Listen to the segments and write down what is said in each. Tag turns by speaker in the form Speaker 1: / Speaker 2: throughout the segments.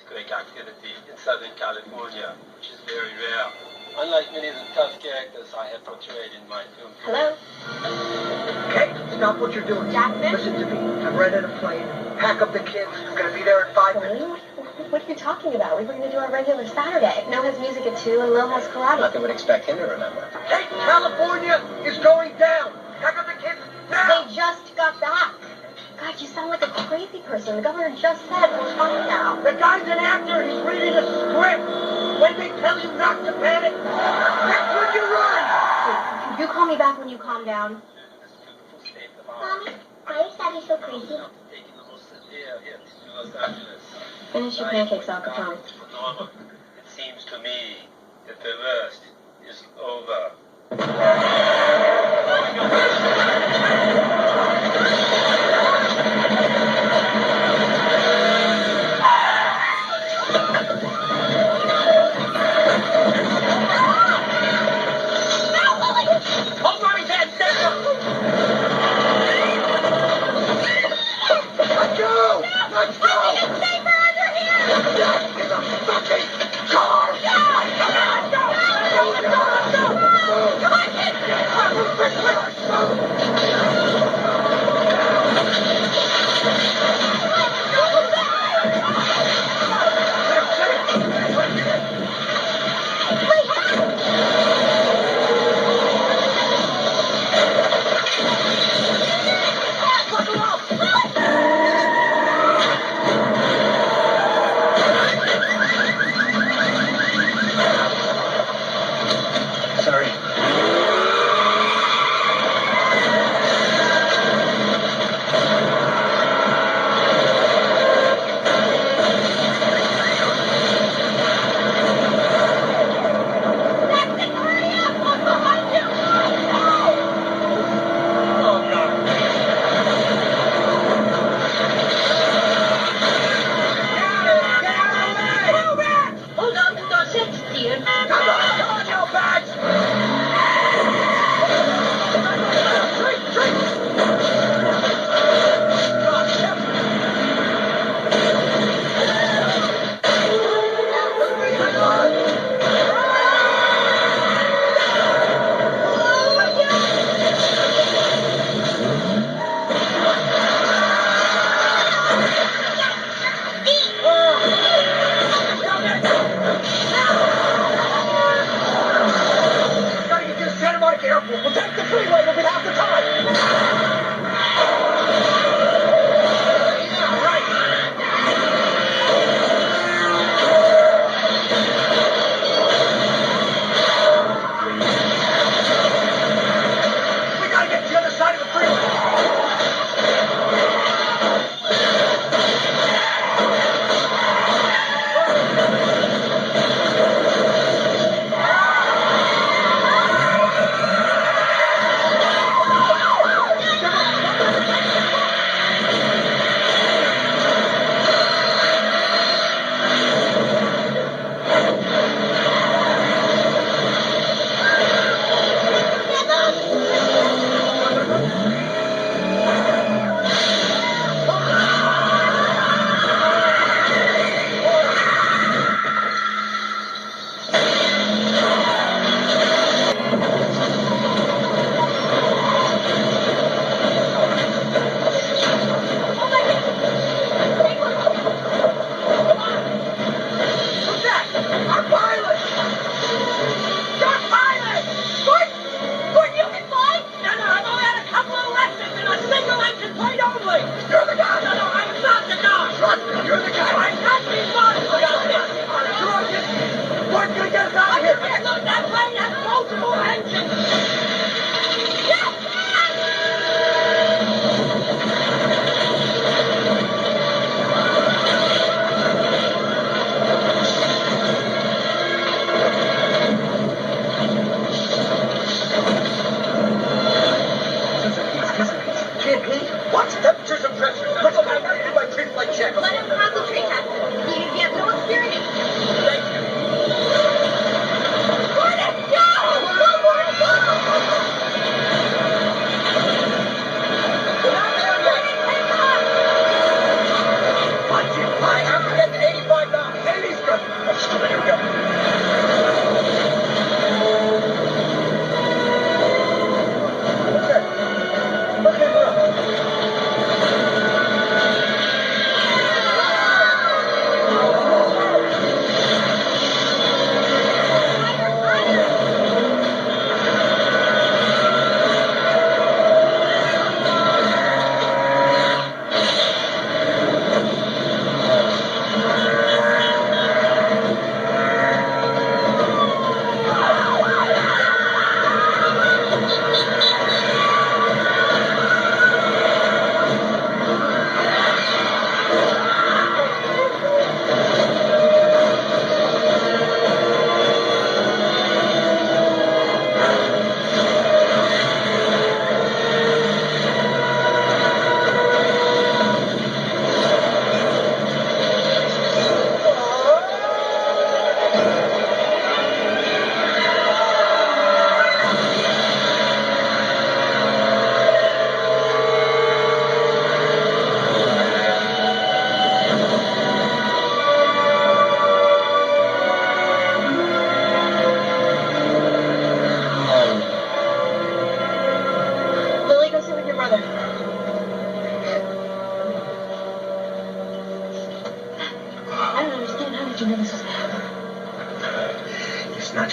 Speaker 1: earthquake activity in Southern California, which is very rare. Unlike many of the tough characters I have portrayed in my film.
Speaker 2: Hello?
Speaker 3: Okay, stop what you're doing.
Speaker 2: Jackson?
Speaker 3: Listen to me. I've rented a plane. Pack up the kids. I'm going to be there in 5 minutes.
Speaker 2: What are you talking about? We were going to do our regular Saturday. No has music at 2 and Lil has karate.
Speaker 4: Nothing would expect him to remember.
Speaker 3: Hey, California is going down. Pack up the kids now.
Speaker 2: They just got back. God, you sound like a crazy person. The governor just said we're fine now.
Speaker 3: The guy's an actor. He's reading a script. When they tell you not to panic, that's when you run.
Speaker 2: Hey, you call me back when you calm down.
Speaker 5: Mommy, why is Daddy so crazy?
Speaker 1: Taking the most severe hit to Los Angeles.
Speaker 2: Finish your pancakes, Al Capone.
Speaker 1: It seems to me that the worst is over.
Speaker 4: Sorry.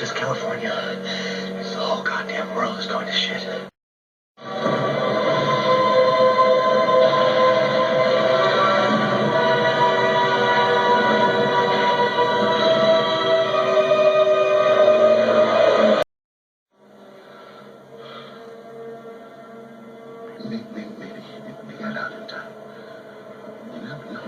Speaker 3: just California. The whole goddamn world is going to shit. Maybe we got out in time. You never know.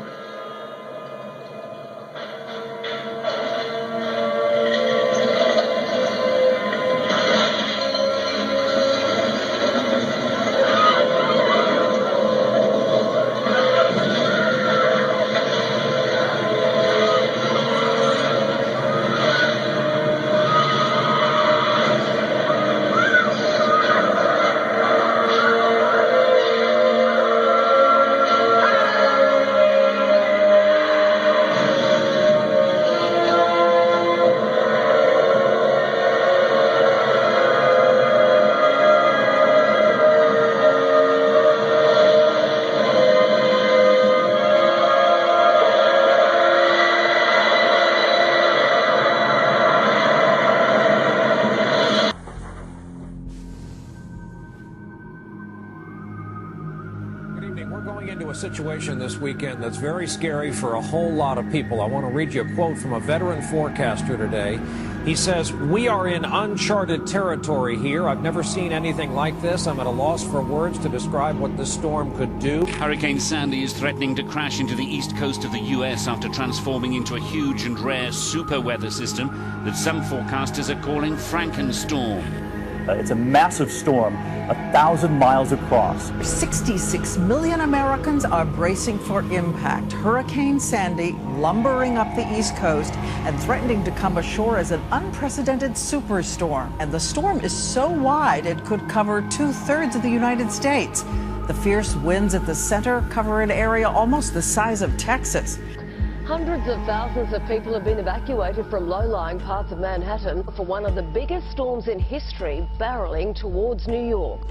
Speaker 4: We're going into a situation this weekend that's very scary for a whole lot of people. I want to read you a quote from a veteran forecaster today. He says, "We are in uncharted territory here. I've never seen anything like this. I'm at a loss for words to describe what this storm could do."
Speaker 6: Hurricane Sandy is threatening to crash into the east coast of the U.S. after transforming into a huge and rare super weather system that some forecasters are calling Frankenstorm.
Speaker 7: It's a massive storm, 1,000 miles across.
Speaker 8: 66 million Americans are bracing for impact. Hurricane Sandy lumbering up the East Coast and threatening to come ashore as an unprecedented superstorm. And the storm is so wide it could cover 2/3 of the United States. The fierce winds at the center cover an area almost the size of Texas.
Speaker 9: Hundreds of thousands of people have been evacuated from low-lying parts of Manhattan for one of the biggest storms in history barreling towards New York.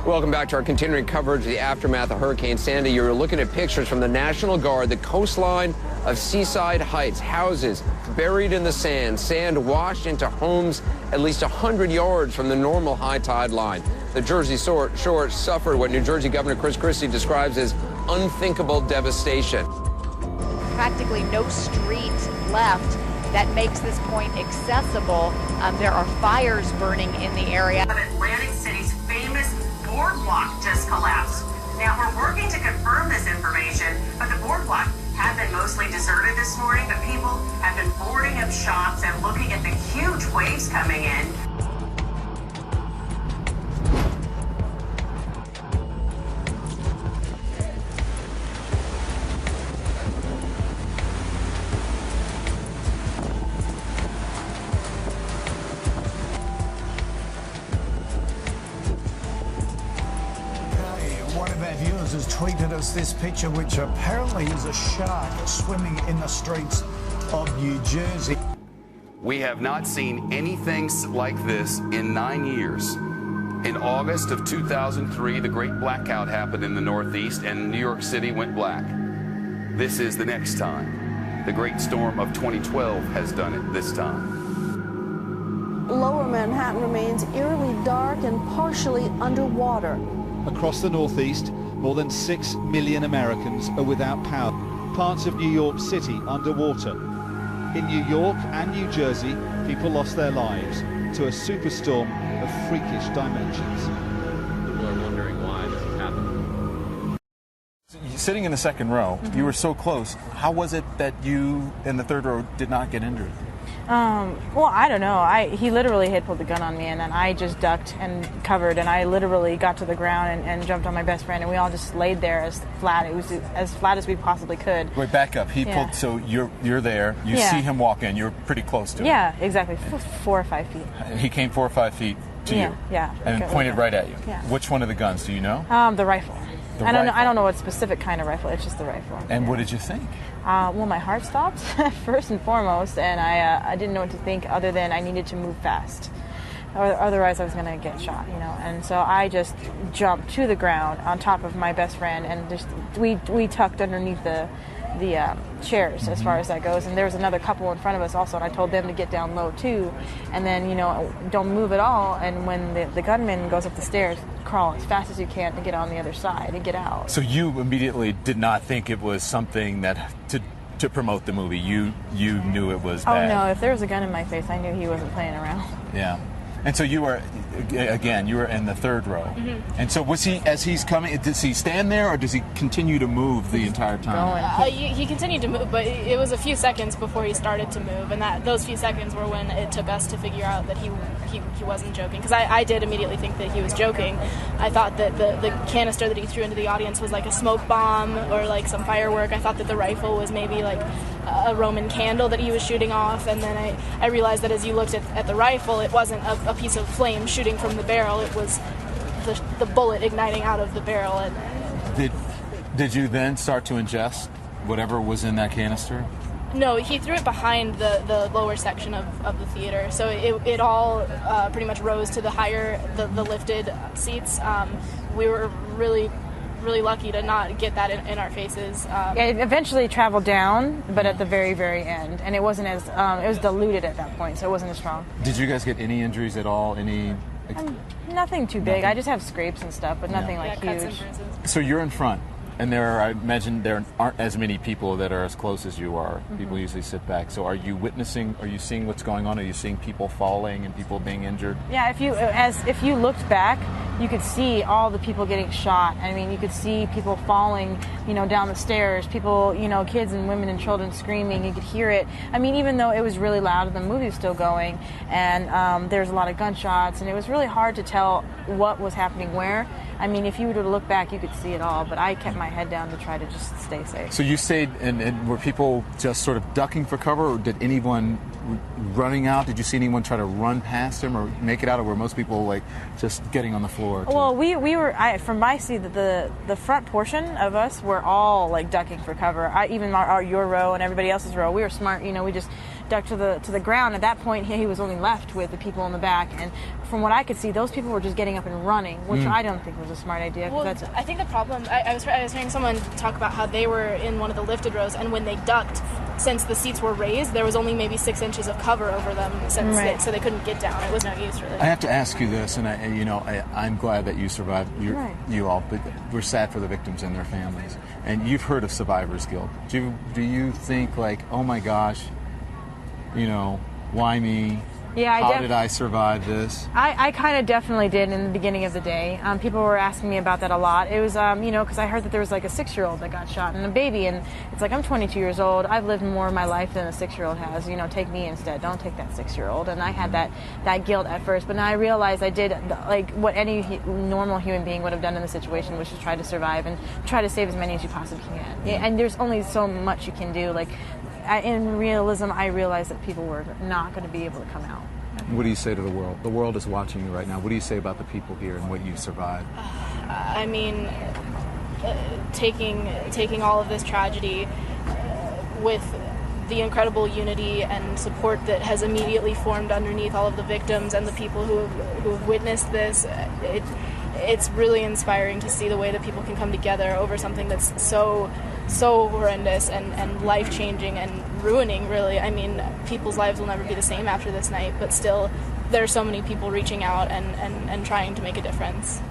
Speaker 10: Welcome back to our continuing coverage of the aftermath of Hurricane Sandy. You're looking at pictures from the National Guard, the coastline of Seaside Heights, houses buried in the sand, sand washed into homes at least 100 yards from the normal high tide line. The Jersey shore suffered what New Jersey Governor Chris Christie describes as unthinkable devastation.
Speaker 11: Practically no street left that makes this point accessible. There are fires burning in the area.
Speaker 12: Atlantic City's famous boardwalk just collapsed. Now, we're working to confirm this information, but the boardwalk had been mostly deserted this morning, but people have been boarding up shops and looking at the huge waves coming in.
Speaker 13: One of our viewers has tweeted us this picture, which apparently is a shark swimming in the streets of New Jersey.
Speaker 14: We have not seen anything like this in 9 years. In August of 2003, the great blackout happened in the Northeast and New York City went black. This is the next time. The great storm of 2012 has done it this time.
Speaker 15: Lower Manhattan remains eerily dark and partially underwater.
Speaker 16: Across the Northeast, more than 6 million Americans are without power. Parts of New York City underwater. In New York and New Jersey, people lost their lives to a superstorm of freakish dimensions.
Speaker 17: People are wondering why this is happening.
Speaker 18: Sitting in the second row, you were so close. How was it that you in the third row did not get injured?
Speaker 19: Well, I don't know. He literally had pulled the gun on me, and then I just ducked and covered, and I literally got to the ground and jumped on my best friend, and we all just laid there as flat. It was as flat as we possibly could.
Speaker 18: Wait, back up. He pulled. So you're there. You see him walk in. You're pretty close to him.
Speaker 19: Yeah, exactly. 4 or 5 feet.
Speaker 18: He came 4 or 5 feet to you.
Speaker 19: Yeah.
Speaker 18: And pointed right at you.
Speaker 19: Yeah.
Speaker 18: Which one of the guns do you know?
Speaker 19: The rifle. I don't know what specific kind of rifle. It's just the rifle.
Speaker 18: And what did you think?
Speaker 19: Well, my heart stopped first and foremost, and I didn't know what to think other than I needed to move fast, or otherwise I was going to get shot, you know. And so I just jumped to the ground on top of my best friend, and just we tucked underneath the chairs as far as that goes. And there was another couple in front of us also, and I told them to get down low too, and then don't move at all. And when the gunman goes up the stairs, crawl as fast as you can to get on the other side and get out.
Speaker 18: So you immediately did not think it was something that to promote the movie. You knew it was bad.
Speaker 19: Oh no! If there was a gun in my face, I knew he wasn't playing around.
Speaker 18: Yeah. And so you were in the third row.
Speaker 20: Mm-hmm.
Speaker 18: And so was he, as he's coming, does he stand there or does he continue to move the entire time?
Speaker 20: He continued to move, but it was a few seconds before he started to move, and those few seconds were when it took us to figure out that he wasn't joking. Because I did immediately think that he was joking. I thought that the canister that he threw into the audience was like a smoke bomb or like some firework. I thought that the rifle was maybe like a Roman candle that he was shooting off, and then I realized that as you looked at the rifle, it wasn't a piece of flame shooting from the barrel, it was the bullet igniting out of the barrel. And
Speaker 18: did you then start to ingest whatever was in that canister?
Speaker 20: No, he threw it behind the lower section of the theater, so it all pretty much rose to the lifted seats. We were really lucky to not get that in our faces.
Speaker 19: It eventually traveled down, but at the very, very end, and it wasn't as it was diluted at that point, so it wasn't as strong.
Speaker 18: Did you guys get any injuries at all?
Speaker 19: Nothing too big. I just have scrapes and stuff, but nothing like
Speaker 20: cuts
Speaker 19: huge.
Speaker 20: and bruises.
Speaker 18: So you're in front, and I imagine there aren't as many people that are as close as you are.
Speaker 19: Mm-hmm.
Speaker 18: People usually sit back. So are you seeing what's going on? Are you seeing people falling and people being injured?
Speaker 19: Yeah, if you looked back, you could see all the people getting shot. I mean, you could see people falling, down the stairs, people, kids and women and children screaming. You could hear it. I mean, even though it was really loud and the movie was still going, and there's a lot of gunshots, and it was really hard to tell what was happening where. I mean, if you were to look back, you could see it all, but I kept my head down to try to just stay safe.
Speaker 18: So you stayed, and were people just sort of ducking for cover, or did anyone running out? Did you see anyone try to run past him or make it out, or were most people like just getting on the floor?
Speaker 19: Well, we were, from my seat, the front portion of us were all like ducking for cover. Even your row and everybody else's row, we were smart. We just ducked to the ground. At that point, he was only left with the people in the back, and from what I could see, those people were just getting up and running, which I don't think was a smart idea.
Speaker 20: Well, I think the problem, I was hearing someone talk about how they were in one of the lifted rows, and when they ducked, since the seats were raised, there was only maybe 6 inches of cover over them, so they couldn't get down. It was no use, really.
Speaker 18: I have to ask you this, and I'm glad that you survived, you all, but we're sad for the victims and their families. And you've heard of survivor's guilt. Do you think like, oh my gosh, why me?
Speaker 19: Yeah,
Speaker 18: How did I survive this?
Speaker 19: I kind of definitely did in the beginning of the day. People were asking me about that a lot. It was, because I heard that there was like a 6-year-old that got shot and a baby, and it's like, I'm 22 years old. I've lived more of my life than a 6-year-old has. Take me instead. Don't take that 6-year-old. And I had that guilt at first, but now I realized I did like what any normal human being would have done in the situation, which is try to survive and try to save as many as you possibly can. Yeah, and there's only so much you can do. Like, in realism, I realized that people were not going to be able to come out.
Speaker 18: What do you say to the world? The world is watching you right now. What do you say about the people here and what you survived?
Speaker 20: I mean, taking all of this tragedy with the incredible unity and support that has immediately formed underneath all of the victims and the people who have witnessed this, it's really inspiring to see the way that people can come together over something that's so horrendous and life-changing and ruining, really. I mean, people's lives will never be the same after this night, but still, there are so many people reaching out and trying to make a difference.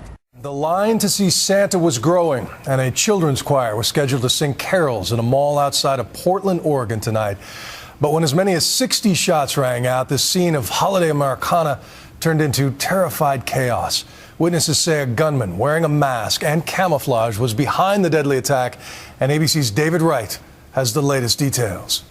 Speaker 21: The line to see Santa was growing, and a children's choir was scheduled to sing carols in a mall outside of Portland, Oregon tonight. But when as many as 60 shots rang out, this scene of holiday Americana turned into terrified chaos. Witnesses say a gunman wearing a mask and camouflage was behind the deadly attack, and ABC's David Wright has the latest details.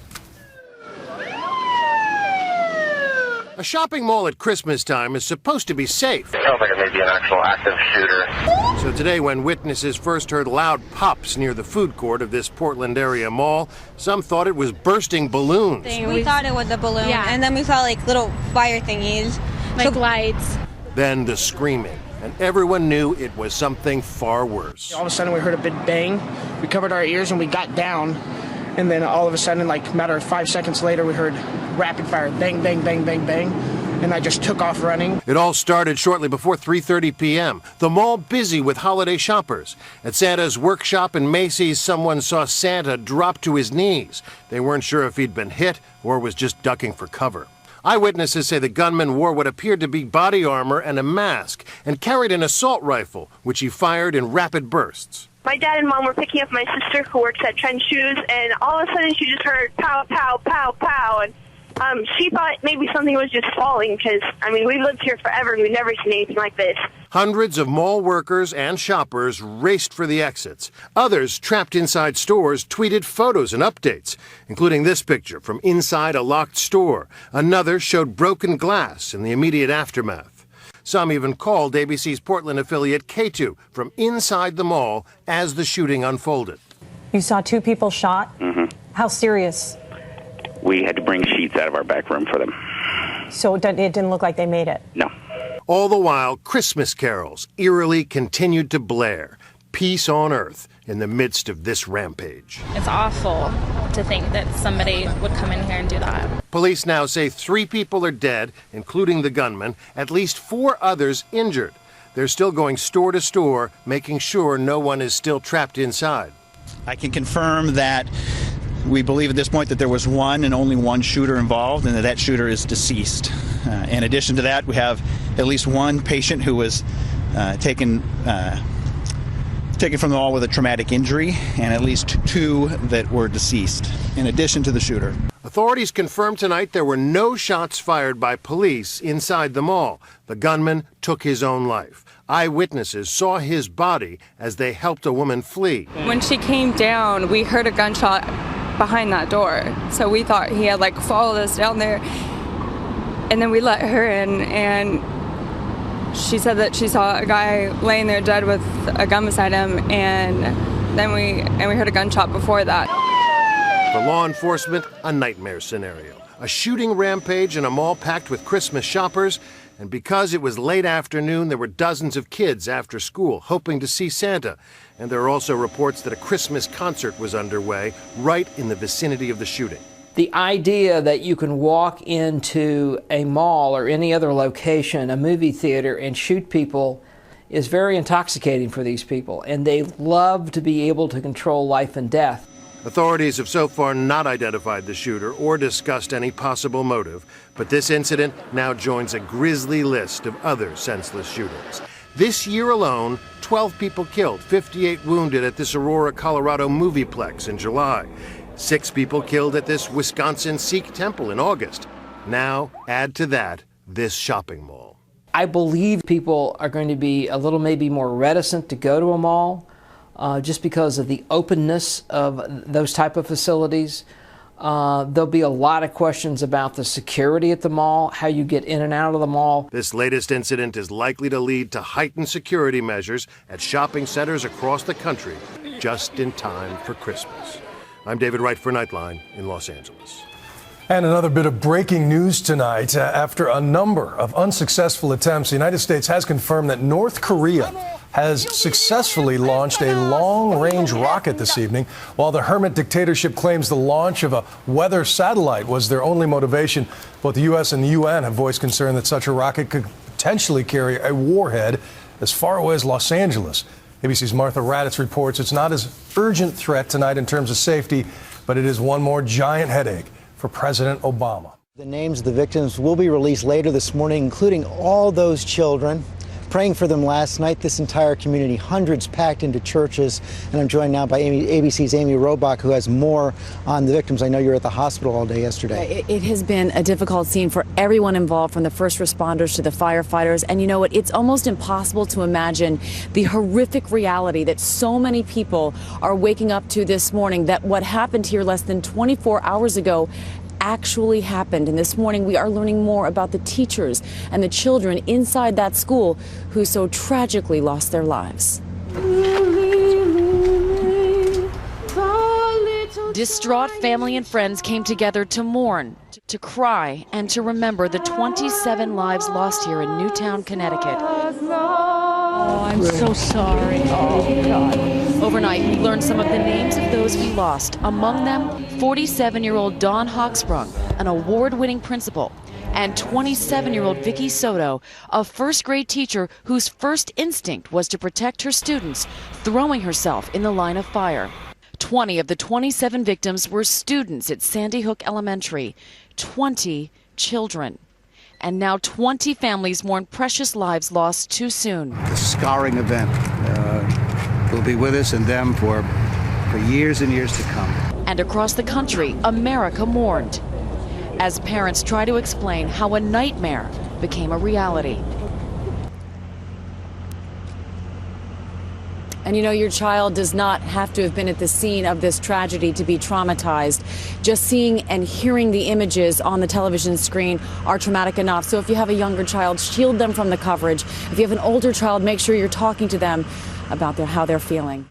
Speaker 22: A shopping mall at Christmas time is supposed to be safe.
Speaker 23: It sounds like it may be an actual active shooter.
Speaker 22: So today, when witnesses first heard loud pops near the food court of this Portland area mall, some thought it was bursting balloons.
Speaker 24: We thought it was a balloon, and then we saw like little fire thingies, like lights.
Speaker 22: Then the screaming, and everyone knew it was something far worse.
Speaker 25: All of a sudden we heard a big bang. We covered our ears and we got down. And then all of a sudden, like a matter of 5 seconds later, we heard rapid fire, bang, bang, bang, bang, bang. and I just took off running.
Speaker 22: It all started shortly before 3:30 p.m. The mall busy with holiday shoppers. At Santa's workshop in Macy's, someone saw Santa drop to his knees. They weren't sure if he'd been hit or was just ducking for cover. Eyewitnesses say the gunman wore what appeared to be body armor and a mask and carried an assault rifle, which he fired in rapid bursts.
Speaker 1: My dad and mom were picking up my sister who works at Trend Shoes, and all of a sudden she just heard pow, pow, pow, pow, and she thought maybe something was just falling because, we've lived here forever and we've never seen anything like this.
Speaker 22: Hundreds of mall workers and shoppers raced for the exits. Others, trapped inside stores, tweeted photos and updates, including this picture from inside a locked store. Another showed broken glass in the immediate aftermath. Some even called ABC's Portland affiliate K2 from inside the mall as the shooting unfolded.
Speaker 2: You saw 2 people shot?
Speaker 3: Mm-hmm.
Speaker 2: How serious?
Speaker 3: We had to bring sheets out of our back room for them.
Speaker 2: So it didn't look like they made it?
Speaker 3: No.
Speaker 22: All the while, Christmas carols eerily continued to blare. Peace on earth in the midst of this rampage.
Speaker 4: It's awful to think that somebody would come in here and do that.
Speaker 22: Police now say 3 people are dead, including the gunman, at least 4 others injured. They're still going store to store, making sure no one is still trapped inside.
Speaker 5: I can confirm that we believe at this point that there was one and only one shooter involved, and that shooter is deceased. In addition to that, we have at least one patient who was taken from the mall with a traumatic injury, and at least 2 that were deceased, in addition to the shooter.
Speaker 22: Authorities confirmed tonight there were no shots fired by police inside the mall. The gunman took his own life. Eyewitnesses saw his body as they helped a woman flee.
Speaker 26: When she came down, we heard a gunshot behind that door, so we thought he had followed us down there, and then we let her in, and she said that she saw a guy laying there dead with a gun beside him, and then we heard a gunshot before that.
Speaker 22: For law enforcement, a nightmare scenario. A shooting rampage in a mall packed with Christmas shoppers, and because it was late afternoon, there were dozens of kids after school hoping to see Santa. And there are also reports that a Christmas concert was underway right in the vicinity of the shooting.
Speaker 27: The idea that you can walk into a mall or any other location, a movie theater, and shoot people is very intoxicating for these people, and they love to be able to control life and death.
Speaker 22: Authorities have so far not identified the shooter or discussed any possible motive, but this incident now joins a grisly list of other senseless shootings. This year alone, 12 people killed, 58 wounded at this Aurora, Colorado movieplex in July. 6 people killed at this Wisconsin Sikh temple in August. Now, add to that this shopping mall.
Speaker 27: I believe people are going to be a little maybe more reticent to go to a mall just because of the openness of those type of facilities. There'll be a lot of questions about the security at the mall, how you get in and out of the mall.
Speaker 22: This latest incident is likely to lead to heightened security measures at shopping centers across the country just in time for Christmas. I'm David Wright for Nightline in Los Angeles.
Speaker 21: And another bit of breaking news tonight. After a number of unsuccessful attempts, the United States has confirmed that North Korea has successfully launched a long-range rocket this evening, while the hermit dictatorship claims the launch of a weather satellite was their only motivation. Both the U.S. and the UN have voiced concern that such a rocket could potentially carry a warhead as far away as Los Angeles. ABC's Martha Raddatz reports it's not as urgent threat tonight in terms of safety, but it is one more giant headache for President Obama.
Speaker 28: The names of the victims will be released later this morning, including all those children. Praying for them last night, this entire community, hundreds packed into churches. And I'm joined now by ABC's Amy Robach, who has more on the victims. I know you were at the hospital all day yesterday.
Speaker 29: It has been a difficult scene for everyone involved, from the first responders to the firefighters. And you know what? It's almost impossible to imagine the horrific reality that so many people are waking up to this morning, that what happened here less than 24 hours ago actually happened. And this morning we are learning more about the teachers and the children inside that school who so tragically lost their lives. Distraught family and friends came together to mourn, to cry, and to remember the 27 lives lost here in Newtown, Connecticut. Oh, I'm so sorry. Oh, God. Overnight, we learned some of the names of those we lost. Among them, 47-year-old Dawn Hawksprung, an award-winning principal, and 27-year-old Vicky Soto, a first-grade teacher whose first instinct was to protect her students, throwing herself in the line of fire. 20 of the 27 victims were students at Sandy Hook Elementary, 20 children. And now 20 families mourn precious lives lost too soon.
Speaker 6: The scarring event will be with us and them for years and years to come.
Speaker 29: And across the country, America mourned as parents try to explain how a nightmare became a reality. And you know, your child does not have to have been at the scene of this tragedy to be traumatized. Just seeing and hearing the images on the television screen are traumatic enough. So if you have a younger child, shield them from the coverage. If you have an older child, make sure you're talking to them about how they're feeling.